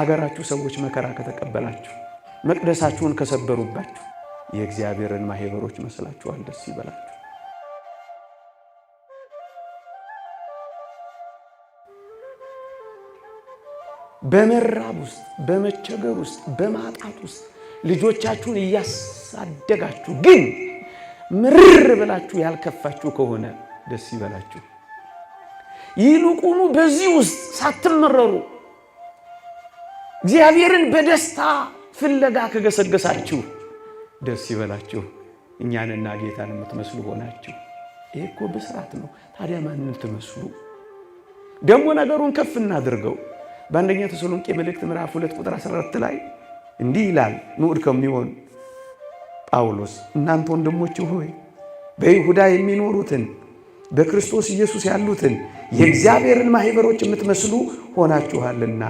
ሀገራችሁ ሰዎች መከራ ከተቀበላችሁ መቅደሳችሁን ከሰበሩባችሁ የእግዚአብሔርን ማህበሮች መስላችኋል። ደስ ይበላችሁ። በመራብ ውስጥ በመቸገር ውስጥ በማጣት ውስጥ ልጆቻችሁን እያሳደጋችሁ ግን ምርር ብላችሁ ያልከፋችሁ ከሆነ ደስ ይበላችሁ። ይልቁኑ በዚህ ውስጥ ሳትመረሩ እግዚአብሔርን በደስታ ፍለጋ ከገሰገሳችሁ ደስ ይበላችሁ። እኛንና ጌታን የምትመስሉ ሆናችሁ። ይሄ እኮ ብስራት ነው። ታዲያ ማንን ትመስሉ? ደግሞ ነገሩን ከፍ እናድርገው። በአንደኛ ተሰሎንቄ መልእክት ምዕራፍ 2 ቁጥር 14 ላይ እንዲህ ይላል። ንዑድ ከሚሆን ጳውሎስ እናንተ ወንድሞች ሆይ በይሁዳ የሚኖሩትን በክርስቶስ ኢየሱስ ያሉትን የእግዚአብሔርን ማህበሮች የምትመስሉ ሆናችኋልና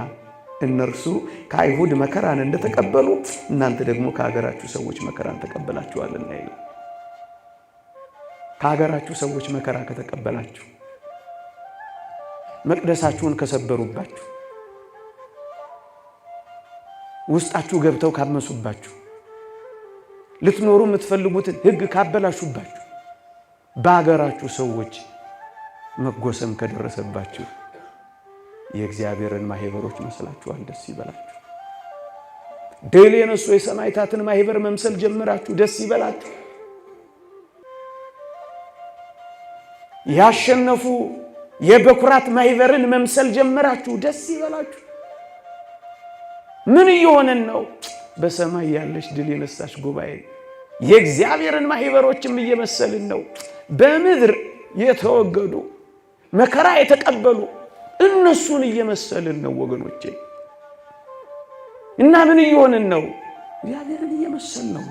እነርሱ ከአይሁድ መከራን እንደተቀበሉ እናንተ ደግሞ ከሀገራችሁ ሰዎች መከራን ተቀበላችኋልና ይላል። ከሀገራችሁ ሰዎች መከራ ከተቀበላችሁ መቅደሳችሁን ከሰበሩባችሁ ውስጣችሁ ገብተው ካመሱባችሁ ልትኖሩ የምትፈልጉትን ሕግ ካበላሹባችሁ በሀገራችሁ ሰዎች መጎሰም ከደረሰባችሁ የእግዚአብሔርን ማህበሮች መስላችኋል። ደስ ይበላችሁ። ድል የነሱ የሰማዕታትን ማህበር መምሰል ጀምራችሁ ደስ ይበላችሁ። ያሸነፉ የበኩራት ማህበርን መምሰል ጀምራችሁ ደስ ይበላችሁ። ምን እየሆነን ነው? በሰማይ ያለሽ ድል የነሳሽ ጉባኤ የእግዚአብሔርን ማህበሮችም እየመሰልን ነው። በምድር የተወገዱ መከራ የተቀበሉ እነሱን እየመሰልን ነው ወገኖቼ። እና ምን እየሆነን ነው? እግዚአብሔርን እየመሰልን ነው።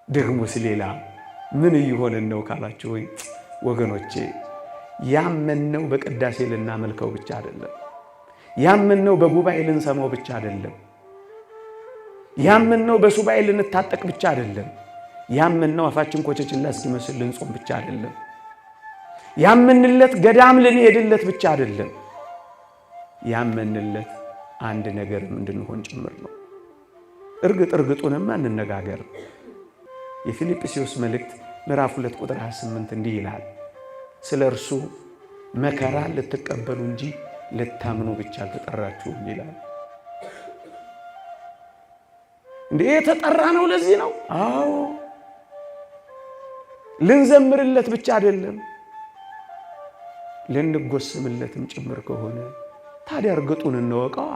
ደግሞ ስለሌላ ምን እየሆነን ነው ካላችሁ ወገኖቼ፣ ያመንነው በቅዳሴ ልናመልከው ብቻ አይደለም። ያመንነው በጉባኤ ልንሰማው ብቻ አይደለም። ያመንነው በሱባኤ ልንታጠቅ ብቻ አይደለም። ያመንነው አፋችን ኮቸችላ እስኪመስል ልንጾም ብቻ አይደለም። ያመንለት ገዳም ልንሄድለት ብቻ አይደለም። ያመንለት አንድ ነገርም እንድንሆን ጭምር ነው። እርግጡንም እንነጋገር። የፊልጵስዩስ መልእክት ምዕራፍ 2 ቁጥር 28 እንዲህ ይላል፣ ስለ እርሱ መከራ ልትቀበሉ እንጂ ልታምኑ ብቻ አልተጠራችሁም ይላል። እንዴ የተጠራ ነው ለዚህ ነው። አዎ ልንዘምርለት ብቻ አይደለም ልንጎስምለትም ጭምር ከሆነ ታዲያ እርግጡን እንወቀዋ።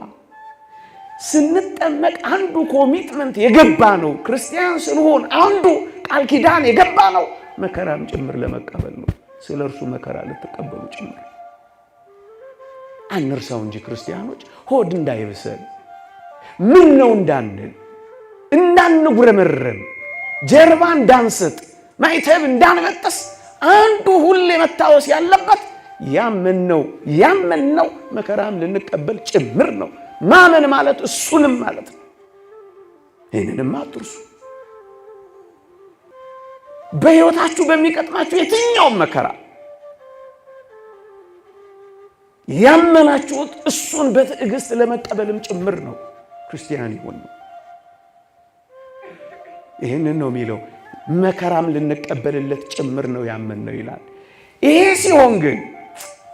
ስንጠመቅ አንዱ ኮሚትመንት የገባ ነው። ክርስቲያን ስንሆን አንዱ ቃል ኪዳን የገባ ነው። መከራም ጭምር ለመቀበል ነው። ስለ እርሱ መከራ ልትቀበሉ ጭምር አንርሳው እንጂ ክርስቲያኖች ሆድ እንዳይብሰን ምን ነው እንዳንል እንዳንጉረመረም ጀርባ እንዳንሰጥ ማይተብ እንዳንበጥስ አንዱ ሁሌ መታወስ ያለበት ያመንነው መከራም ልንቀበል ጭምር ነው። ማመን ማለት እሱንም ማለት ነው። ይህንንም አትርሱ። በሕይወታችሁ በሚቀጥማችሁ የትኛውም መከራ ያመናችሁት እሱን በትዕግስት ለመቀበልም ጭምር ነው። ክርስቲያን ይሁን ነው። ይህንን ነው የሚለው። መከራም ልንቀበልለት ጭምር ነው ያመንነው ይላል። ይሄ ሲሆን ግን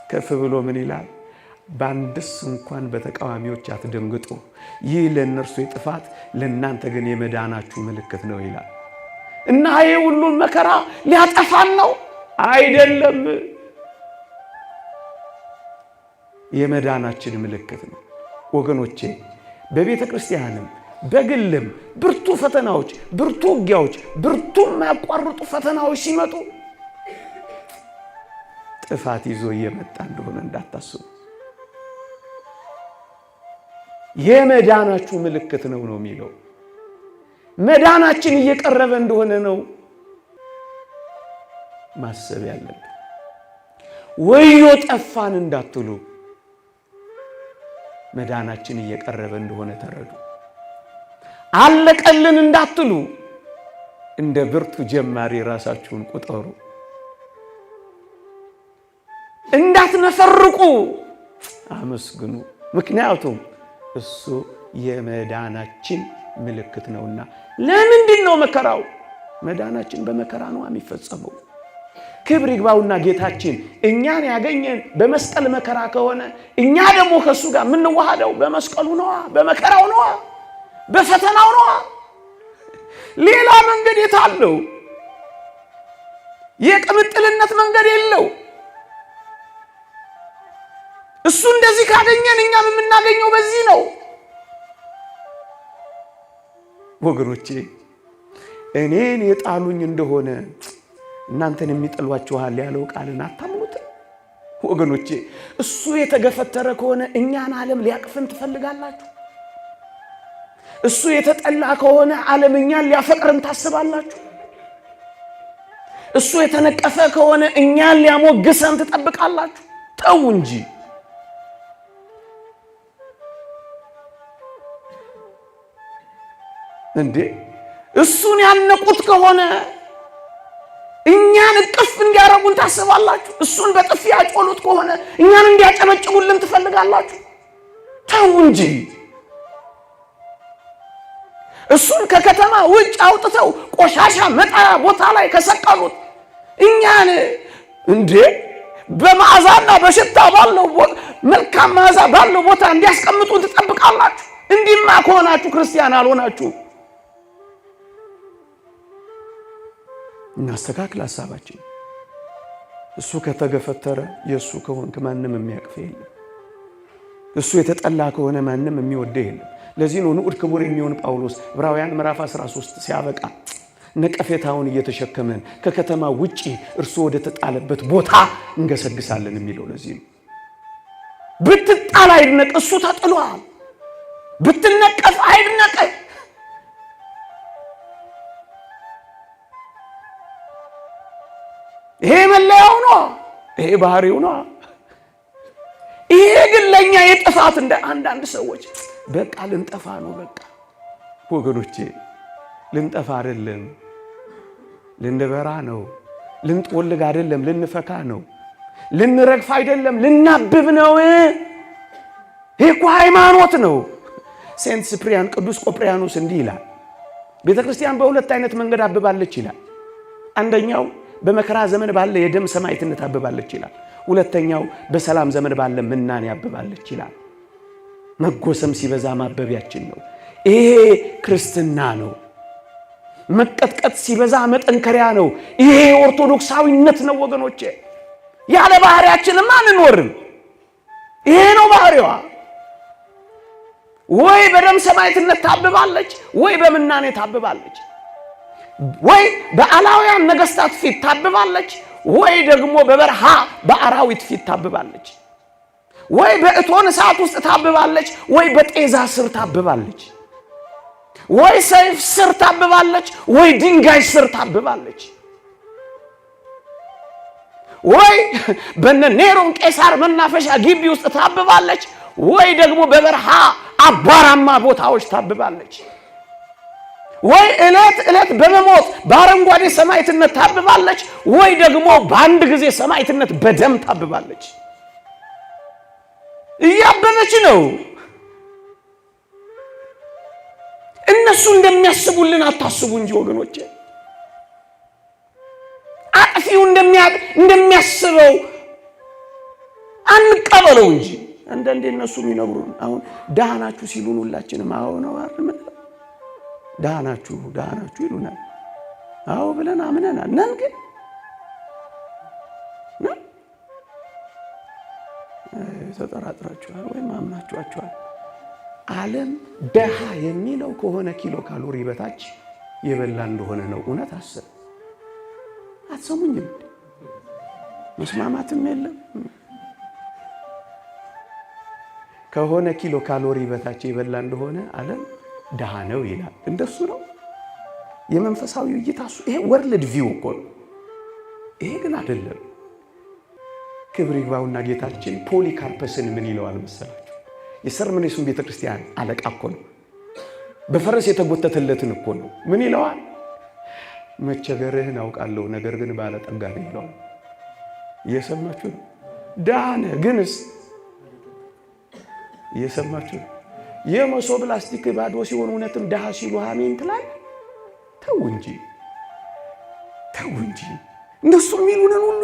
ከፍ ብሎ ምን ይላል? በአንድስ እንኳን በተቃዋሚዎች አትደንግጡ፣ ይህ ለእነርሱ የጥፋት ለእናንተ ግን የመዳናችሁ ምልክት ነው ይላል። እና ይሄ ሁሉን መከራ ሊያጠፋን ነው አይደለም፣ የመዳናችን ምልክት ነው ወገኖቼ። በቤተ ክርስቲያንም በግልም ብርቱ ፈተናዎች፣ ብርቱ ውጊያዎች፣ ብርቱ የማያቋርጡ ፈተናዎች ሲመጡ ጥፋት ይዞ እየመጣ እንደሆነ እንዳታስቡ። የመዳናችሁ ምልክት ነው የሚለው። መዳናችን እየቀረበ እንደሆነ ነው ማሰብ ያለብን። ወዮ ጠፋን እንዳትሉ፣ መዳናችን እየቀረበ እንደሆነ ተረዱ። አለቀልን እንዳትሉ፣ እንደ ብርቱ ጀማሪ ራሳችሁን ቁጠሩ። እንዳትነፈርቁ አመስግኑ፣ ምክንያቱም እሱ የመዳናችን ምልክት ነውና። ለምንድን ነው መከራው? መዳናችን በመከራ ነው የሚፈጸመው። ክብር ይግባውና ጌታችን እኛን ያገኘን በመስቀል መከራ ከሆነ እኛ ደግሞ ከሱ ጋር የምንዋሃደው በመስቀሉ ነዋ፣ በመከራው ነዋ፣ በፈተናው ነዋ። ሌላ መንገድ የታለው? የቅምጥልነት መንገድ የለው። እሱ እንደዚህ ካገኘን እኛም የምናገኘው በዚህ ነው። ወገኖቼ እኔን የጣሉኝ እንደሆነ እናንተን የሚጠሏችኋል ያለው ቃልን አታምኑትም? ወገኖቼ እሱ የተገፈተረ ከሆነ እኛን ዓለም ሊያቅፍን ትፈልጋላችሁ? እሱ የተጠላ ከሆነ ዓለም እኛን ሊያፈቅርን ታስባላችሁ? እሱ የተነቀፈ ከሆነ እኛን ሊያሞግሰን ትጠብቃላችሁ? ተው እንጂ። እንዴ እሱን ያነቁት ከሆነ እኛን እቅፍ እንዲያረጉን ታስባላችሁ? እሱን በጥፊ ያጮሉት ከሆነ እኛን እንዲያጨበጭቡልን ትፈልጋላችሁ? ተው እንጂ። እሱን ከከተማ ውጭ አውጥተው ቆሻሻ መጣያ ቦታ ላይ ከሰቀሉት እኛን እንዴ በመዓዛና በሽታ ባለው መልካም መዓዛ ባለው ቦታ እንዲያስቀምጡን ትጠብቃላችሁ? እንዲማ ከሆናችሁ ክርስቲያን አልሆናችሁ። እናስተካክል ሐሳባችን። እሱ ከተገፈተረ የእሱ ከሆንክ ማንም የሚያቅፍ የለም። እሱ የተጠላ ከሆነ ማንም የሚወደው የለም። ለዚህ ነው ንዑድ ክቡር የሚሆን ጳውሎስ ዕብራውያን ምዕራፍ 13 ሲያበቃ ነቀፌታውን እየተሸከመን ከከተማ ውጪ እርሱ ወደ ተጣለበት ቦታ እንገሰግሳለን የሚለው ለዚህ ነው። ብትጣል አይድነቅ፣ እሱ ተጥሏል። ብትነቀፍ አይድነቅ። ይሄ መለያው ነው፣ ይሄ ባህሪው ነው። ይሄ ግን ለኛ የጥፋት እንደ አንዳንድ ሰዎች በቃ ልንጠፋ ነው። በቃ ወገኖቼ ልንጠፋ አይደለም፣ ልንበራ ነው። ልንጦልግ አይደለም፣ ልንፈካ ነው። ልንረግፍ አይደለም፣ ልናብብ ነው። ይሄ እኮ ሃይማኖት ነው። ሴንት ስፕሪያን ቅዱስ ቆጵሪያኖስ እንዲህ ይላል፣ ቤተክርስቲያን በሁለት አይነት መንገድ አብባለች ይላል። አንደኛው በመከራ ዘመን ባለ የደም ሰማዕትነት አብባለች ይላል። ሁለተኛው በሰላም ዘመን ባለ ምናኔ አብባለች ይላል። መጎሰም ሲበዛ ማበቢያችን ነው። ይሄ ክርስትና ነው። መቀጥቀጥ ሲበዛ መጠንከሪያ ነው። ይሄ ኦርቶዶክሳዊነት ነው ወገኖቼ። ያለ ባህሪያችንም አንኖርም። ይሄ ነው ባህሪዋ። ወይ በደም ሰማዕትነት ታብባለች፣ ወይ በምናኔ ታብባለች። ወይ በአላውያን ነገስታት ፊት ታብባለች፣ ወይ ደግሞ በበረሃ በአራዊት ፊት ታብባለች። ወይ በእቶን እሳት ውስጥ ታብባለች፣ ወይ በጤዛ ስር ታብባለች። ወይ ሰይፍ ስር ታብባለች፣ ወይ ድንጋይ ስር ታብባለች። ወይ በኔሮን ቄሳር መናፈሻ ግቢ ውስጥ ታብባለች፣ ወይ ደግሞ በበረሃ አቧራማ ቦታዎች ታብባለች። ወይ ዕለት ዕለት በመሞት በአረንጓዴ ሰማዕትነት ታብባለች፣ ወይ ደግሞ በአንድ ጊዜ ሰማዕትነት በደም ታብባለች። እያበበች ነው። እነሱ እንደሚያስቡልን አታስቡ እንጂ ወገኖቼ። አጥፊው እንደሚያስበው አንቀበለው እንጂ። አንዳንዴ እነሱ የሚነግሩን አሁን ደህና ናችሁ ሲሉን ሁላችንም አዎ ነው አይደል? ደህና ናችሁ ይሉናል። አዎ ብለን አምነናል። ነን ግን ተጠራጥራችኋል ወይም አምናችኋል። ዓለም ደሃ የሚለው ከሆነ ኪሎ ካሎሪ በታች የበላ እንደሆነ ነው። እውነት አሰብ አትሰሙኝም? መስማማትም የለም። ከሆነ ኪሎ ካሎሪ በታች የበላ እንደሆነ ዓለም ደሃ ነው ይላል። እንደሱ ነው የመንፈሳዊ እይታ። ይሄ ወርልድ ቪው እኮ ነው። ይሄ ግን አይደለም። ክብር ይግባውና ጌታችን ፖሊካርፐስን ምን ይለዋል መሰላችሁ? የሰርመኔሱን ቤተክርስቲያን አለቃ እኮ ነው። በፈረስ የተጎተተለትን እኮ ነው። ምን ይለዋል? መቸገርህን አውቃለሁ፣ ነገር ግን ባለጠጋ ነህ ይለዋል። እየሰማችሁ ነው። ዳነ ግንስ እየሰማችሁ የመሶብ ፕላስቲክ ባዶ ሲሆን እውነትም ደሃ ሲሉ አሜን ትላለህ? ተው እንጂ እነሱ የሚሉንን ሁሉ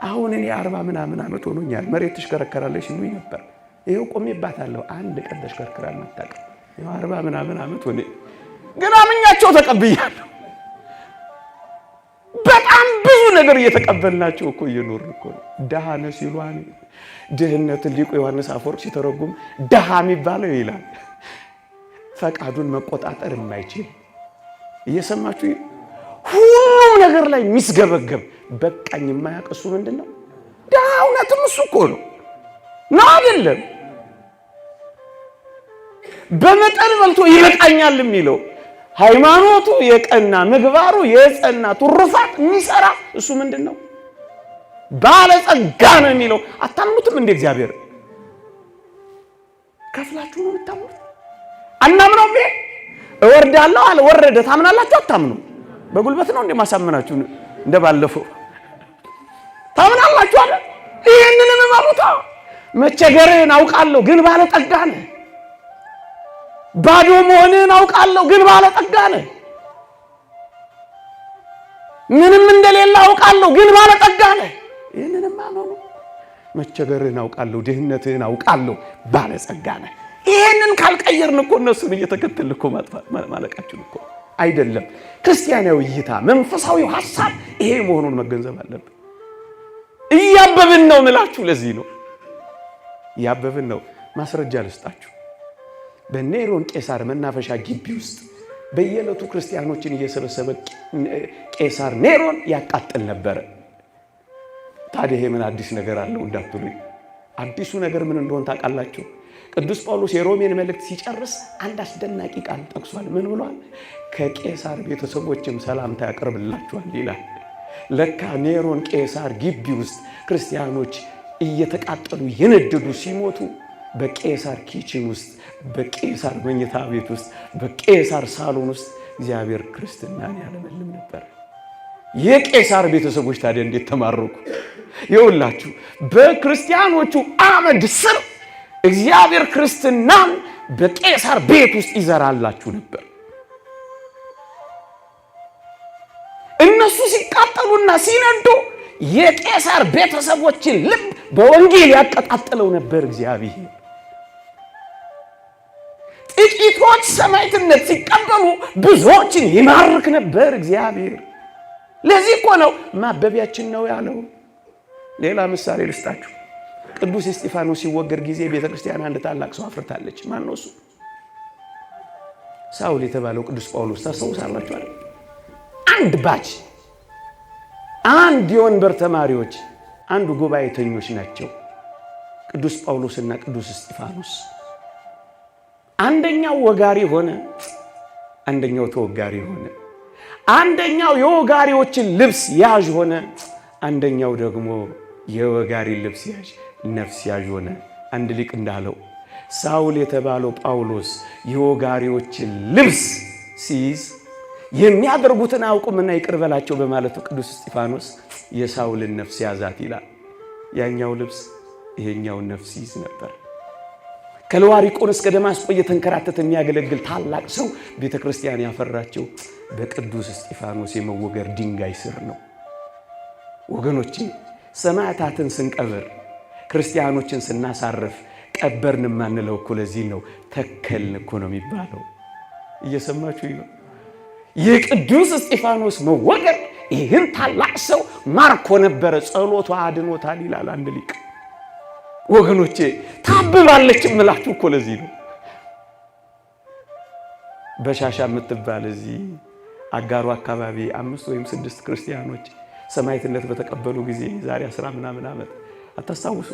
አሁን እኔ 40 ምናምን ዓመት ሆኖኛል። መሬት ትሽከረከራለሽ ይሉኝ ነበር። ይሄው ቆሜባታለሁ። አንድ ቀን ተሽከርክራል ማታውቅም። ይሄው 40 ምናምን ዓመት ሆነ። ግን አምኛቸው ተቀብያለሁ። በጣም ብዙ ነገር እየተቀበልናቸው እኮ እየኖርን እኮ ነው። ደሃ ነህ ሲሉ አሜን። ድህነትን ሊቁ ዮሐንስ አፈወርቅ ሲተረጉም ደሃ የሚባለው ይላል ፈቃዱን መቆጣጠር የማይችል እየሰማችሁ ሁሉም ነገር ላይ የሚስገበገብ በቃኝ የማያውቅ እሱ ምንድነው? ደሃ። እውነትም እሱ እኮ ነው አይደለም? በመጠን በልቶ ይበቃኛል የሚለው ሃይማኖቱ የቀና ምግባሩ የጸና ትሩፋት የሚሰራ እሱ ምንድነው? ባለጸጋ ነው የሚለው። አታምኑትም እንደ እግዚአብሔር ከፍላችሁ ነው የምታምኑት? አናምነውም። ይሄ እወርዳለሁ አለ ወረደ። ታምናላችሁ? አታምኑ። በጉልበት ነው እንደማሳመናችሁ እንደባለፈው ታምናላችሁ አለ። ይሄንንም ማሙታ መቸገርህን አውቃለሁ ግን ባለጠጋ ነህ። ባዶ መሆንህን አውቃለሁ ግን ባለጠጋ ነህ። ምንም እንደሌለ አውቃለሁ ግን ባለጠጋ ነህ። ይሄንንም ማመኑ መቸገርህን አውቃለሁ ድህነትህን አውቃለሁ ባለጸጋ ነህ። ይሄንን ካልቀየርን እኮ እነሱን እየተከተልን እኮ ማለቃችን እኮ አይደለም። ክርስቲያናዊ እይታ መንፈሳዊ ሐሳብ ይሄ መሆኑን መገንዘብ አለብን። እያበብን ነው ምላችሁ። ለዚህ ነው እያበብን ነው። ማስረጃ ልስጣችሁ። በኔሮን ቄሳር መናፈሻ ግቢ ውስጥ በየዕለቱ ክርስቲያኖችን እየሰበሰበ ቄሳር ኔሮን ያቃጥል ነበር። ታዲያ ይሄ ምን አዲስ ነገር አለው እንዳትሉኝ፣ አዲሱ ነገር ምን እንደሆነ ታውቃላችሁ? ቅዱስ ጳውሎስ የሮሜን መልእክት ሲጨርስ አንድ አስደናቂ ቃል ጠቅሷል። ምን ብሏል? ከቄሳር ቤተሰቦችም ሰላምታ ያቀርብላችኋል ይላል። ለካ ኔሮን ቄሳር ግቢ ውስጥ ክርስቲያኖች እየተቃጠሉ የነደዱ ሲሞቱ በቄሳር ኪችን ውስጥ በቄሳር መኝታ ቤት ውስጥ በቄሳር ሳሎን ውስጥ እግዚአብሔር ክርስትናን ያለመልም ነበር። የቄሳር ቤተሰቦች ታዲያ እንዴት ተማረኩ! ይኸውላችሁ በክርስቲያኖቹ አመድ ስር እግዚአብሔር ክርስትናን በቄሳር ቤት ውስጥ ይዘራላችሁ ነበር። እነሱ ሲቃጠሉና ሲነዱ የቄሳር ቤተሰቦችን ልብ በወንጌል ያቀጣጥለው ነበር እግዚአብሔር። ጥቂቶች ሰማዕትነት ሲቀበሉ ብዙዎችን ይማርክ ነበር እግዚአብሔር። ለዚህ እኮ ነው ማበቢያችን ነው ያለው። ሌላ ምሳሌ ልስጣችሁ። ቅዱስ እስጢፋኖስ ሲወገር ጊዜ ቤተክርስቲያን አንድ ታላቅ ሰው አፍርታለች። ማን ነው እሱ? ሳውል የተባለው ቅዱስ ጳውሎስ ታስታውሳላችሁ አይደል? አንድ ባች አንድ የወንበር ተማሪዎች አንዱ ጉባኤተኞች ናቸው ቅዱስ ጳውሎስና ቅዱስ እስጢፋኖስ። አንደኛው ወጋሪ ሆነ፣ አንደኛው ተወጋሪ ሆነ። አንደኛው የወጋሪዎችን ልብስ ያዥ ሆነ፣ አንደኛው ደግሞ የወጋሪ ልብስ ያዥ ነፍስ ያዥ ሆነ። አንድ ሊቅ እንዳለው ሳውል የተባለው ጳውሎስ የወጋሪዎችን ልብስ ሲይዝ የሚያደርጉትን አያውቁምና ይቅር በላቸው በማለቱ ቅዱስ እስጢፋኖስ የሳውልን ነፍስ ያዛት ይላል። ያኛው ልብስ ይሄኛውን ነፍስ ይዝ ነበር። ከለዋሪቆን እስከ ደማስቆ እየተንከራተተ የሚያገለግል ታላቅ ሰው ቤተክርስቲያን ያፈራቸው በቅዱስ እስጢፋኖስ የመወገር ድንጋይ ስር ነው። ወገኖቼ ሰማዕታትን ስንቀብር ክርስቲያኖችን ስናሳርፍ ቀበርን ማንለው እኮ ለዚህ ነው። ተከልን እኮ ነው የሚባለው። እየሰማችሁ ነው። የቅዱስ እስጢፋኖስ መወገር ይህን ታላቅ ሰው ማርኮ ነበረ። ጸሎቱ አድኖታል ይላል አንድ ሊቅ። ወገኖቼ ታብባለች እምላችሁ እኮ ለዚህ ነው። በሻሻ የምትባል እዚህ አጋሩ አካባቢ 5 ወይም 6 ክርስቲያኖች ሰማዕትነት በተቀበሉ ጊዜ ዛሬ 10 ምናምን ዓመት አታስታውሱ?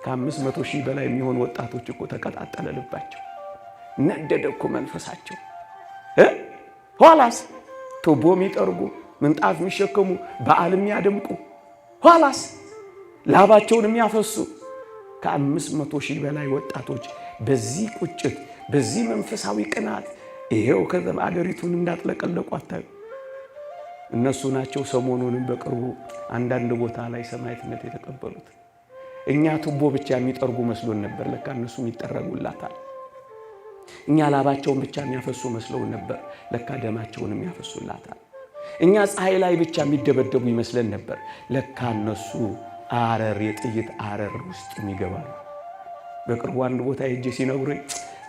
ከ500,000 በላይ የሚሆኑ ወጣቶች እኮ ተቀጣጠለ ልባቸው፣ ነደደ እኮ መንፈሳቸው። ኋላስ ቱቦ የሚጠርጉ ምንጣፍ የሚሸከሙ በዓል የሚያደምቁ ኋላስ ላባቸውን የሚያፈሱ ከ500,000 በላይ ወጣቶች በዚህ ቁጭት በዚህ መንፈሳዊ ቅናት ይሄው ከተማ አገሪቱን እንዳጥለቀለቁ አታዩ? እነሱ ናቸው ሰሞኑንም በቅርቡ አንዳንድ ቦታ ላይ ሰማዕትነት የተቀበሉት። እኛ ቱቦ ብቻ የሚጠርጉ መስሎን ነበር፣ ለካ እነሱም ይጠረጉላታል። እኛ ላባቸውን ብቻ የሚያፈሱ መስለውን ነበር፣ ለካ ደማቸውን የሚያፈሱላታል። እኛ ፀሐይ ላይ ብቻ የሚደበደቡ ይመስለን ነበር፣ ለካ እነሱ አረር የጥይት አረር ውስጥ የሚገባሉ። በቅርቡ አንድ ቦታ ሄጄ ሲነግሩኝ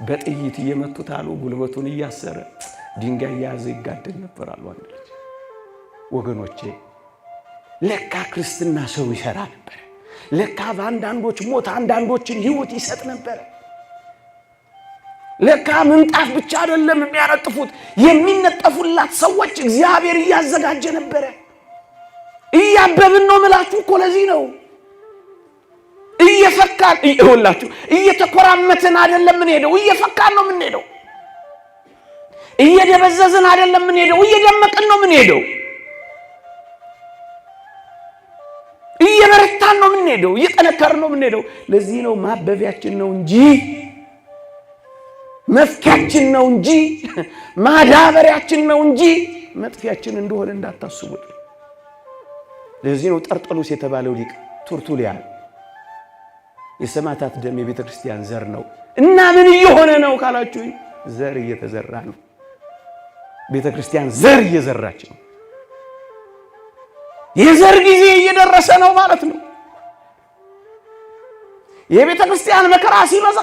በጥይት እየመቱት አሉ፣ ጉልበቱን እያሰረ ድንጋይ እያያዘ ይጋደል ነበር አሉ አንድ ልጅ። ወገኖቼ ለካ ክርስትና ሰው ይሰራ ነበር። ለካ በአንዳንዶች ሞት አንዳንዶችን ሕይወት ይሰጥ ነበር። ለካ ምንጣፍ ብቻ አይደለም የሚያነጥፉት፣ የሚነጠፉላት ሰዎች እግዚአብሔር እያዘጋጀ ነበረ። እያበብን ነው ምላችሁ እኮ ለዚህ ነው። እየፈካን ይኸውላችሁ፣ እየተኮራመትን አይደለም የምንሄደው፣ እየፈካን ነው የምንሄደው። እየደበዘዝን አይደለም የምንሄደው፣ እየደመቅን ነው የምንሄደው። እየበረታን ነው የምንሄደው፣ እየጠነከርን ነው የምንሄደው። ለዚህ ነው ማበቢያችን ነው እንጂ መፍኪያችን ነው እንጂ ማዳበሪያችን ነው እንጂ መጥፊያችን እንደሆነ እንዳታስቡት። ለዚህ ነው ጠርጠሉስ የተባለው ሊቅ ቱርቱሊያን የሰማዕታት ደም የቤተ ክርስቲያን ዘር ነው እና ምን እየሆነ ነው ካላችሁ፣ ዘር እየተዘራ ነው። ቤተ ክርስቲያን ዘር እየዘራች ነው። የዘር ጊዜ እየደረሰ ነው ማለት ነው። የቤተ ክርስቲያን መከራ ሲበዛ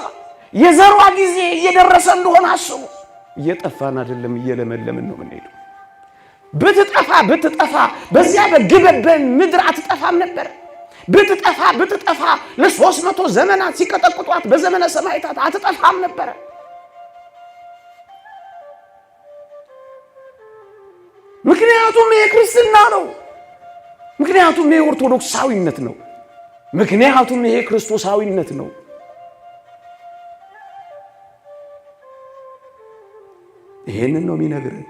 የዘሯ ጊዜ እየደረሰ እንደሆነ አስቡ። እየጠፋን አይደለም፣ እየለመለምን ነው የምንሄደው። ብትጠፋ በዚያ በግበበን ምድር አትጠፋም ነበር። ብትጠፋ ለ300 ዘመናት ሲቀጠቅጧት በዘመነ ሰማዕታት አትጠፋም ነበር። ምክንያቱም ይሄ ክርስትና ነው። ምክንያቱም ይሄ ኦርቶዶክሳዊነት ነው። ምክንያቱም ይሄ ክርስቶሳዊነት ነው። ይሄንን ነው የሚነግረን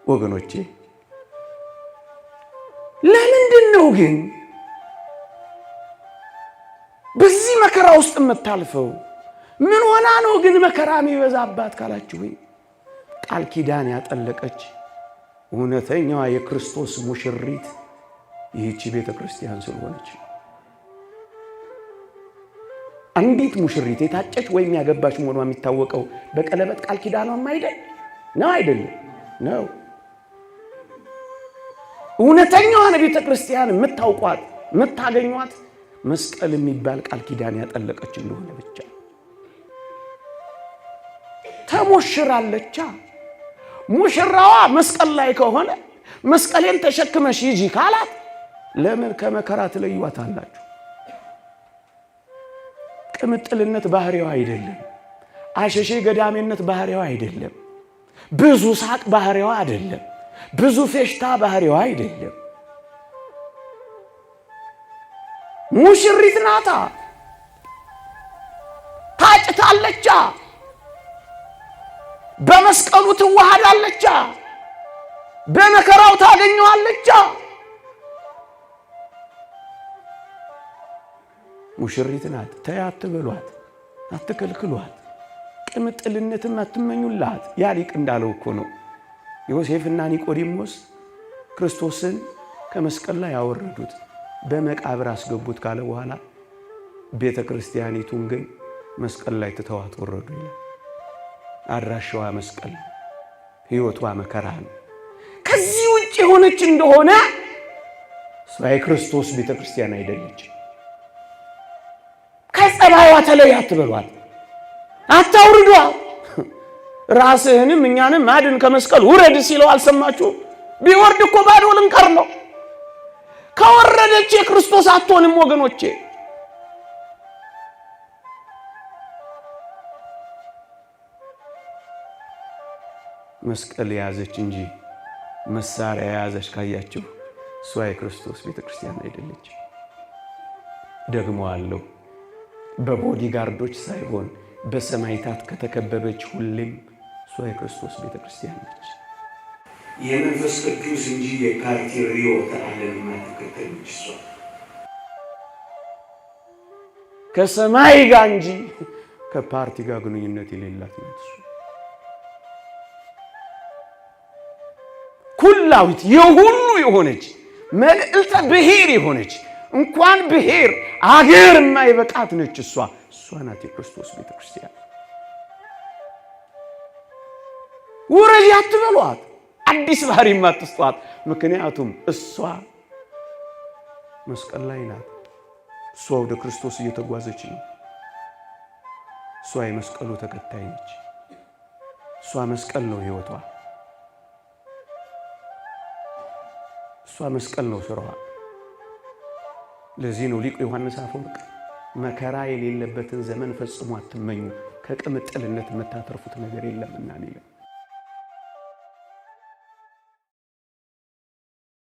ወገኖቼ። ለምንድን ነው ግን በዚህ መከራ ውስጥ የምታልፈው? ምን ሆና ነው ግን መከራ የሚበዛባት ካላችሁ፣ ቃል ኪዳን ያጠለቀች እውነተኛዋ የክርስቶስ ሙሽሪት ይህቺ ቤተ ክርስቲያን ስለሆነች። አንዲት ሙሽሪት የታጨች ወይም ያገባች መሆኗ የሚታወቀው በቀለበት ቃል ኪዳኗም አይደለም ነው። እውነተኛዋን ቤተ ክርስቲያን የምታውቋት የምታገኟት መስቀል የሚባል ቃል ኪዳን ያጠለቀች እንደሆነ ብቻ። ተሞሽራለቻ። ሙሽራዋ መስቀል ላይ ከሆነ መስቀሌን ተሸክመሽ ሂጂ ካላት ለምን ከመከራ ትለዩዋታላችሁ? ቅምጥልነት ባህሪዋ አይደለም። አሸሼ ገዳሜነት ባህሪዋ አይደለም። ብዙ ሳቅ ባህሪዋ አይደለም። ብዙ ፌሽታ ባህሪዋ አይደለም። ሙሽሪት ናታ። ታጭታለቻ። በመስቀሉ ትዋሃዳለቻ። በመከራው ታገኘዋለቻ። ሙሽሪት ናት። ተይ አትበሏት፣ አትከልክሏት። ቅምጥልነትም አትመኙላት። ያ ሊቅ እንዳለው እኮ ነው። ዮሴፍና ኒቆዲሞስ ክርስቶስን ከመስቀል ላይ ያወረዱት በመቃብር አስገቡት ካለ በኋላ ቤተ ክርስቲያኒቱን ግን መስቀል ላይ ትተዋት ወረዱ ይላል። አድራሻዋ መስቀል፣ ሕይወቷ መከራ ነው። ከዚህ ውጭ የሆነች እንደሆነ እሷ የክርስቶስ ቤተ ክርስቲያን አይደለች። ከጸባይዋ ተለይ አትበሏት፣ አታውርዷት። ራስህንም እኛንም አድን ከመስቀል ውረድ ሲለው አልሰማችሁ? ቢወርድ እኮ ባዶ ልንቀር ነው። ከወረደች የክርስቶስ አትሆንም ወገኖቼ። መስቀል የያዘች እንጂ መሳሪያ የያዘች ካያችሁ እሷ የክርስቶስ ቤተክርስቲያን አይደለች። ደግሞ አለው በቦዲጋርዶች ሳይሆን በሰማዕታት ከተከበበች ሁሌም እሷ የክርስቶስ ቤተክርስቲያን ነች። የመንፈስ ቅዱስ እንጂ የፓርቲ ርዕዮተ ዓለም የማትከተለች እሷ ከሰማይ ጋር እንጂ ከፓርቲ ጋር ግንኙነት የሌላት ነች። ኩላዊት የሁሉ የሆነች መልዕልተ ብሔር የሆነች እንኳን ብሔር አገር የማይበቃት ነች እሷ ናት የክርስቶስ ቤተክርስቲያን። ውረጅ አትበሏት፣ አዲስ ባህሪ ማትስጧት። ምክንያቱም እሷ መስቀል ላይ ናት። እሷ ወደ ክርስቶስ እየተጓዘች ነው። እሷ የመስቀሉ ተከታይ ነች። እሷ መስቀል ነው ህይወቷ። እሷ መስቀል ነው ስራዋ። ለዚህ ነው ሊቁ ዮሐንስ አፈወርቅ መከራ የሌለበትን ዘመን ፈጽሞ አትመኙ፣ ከቅምጥልነት የምታተርፉት ነገር የለምና ነው።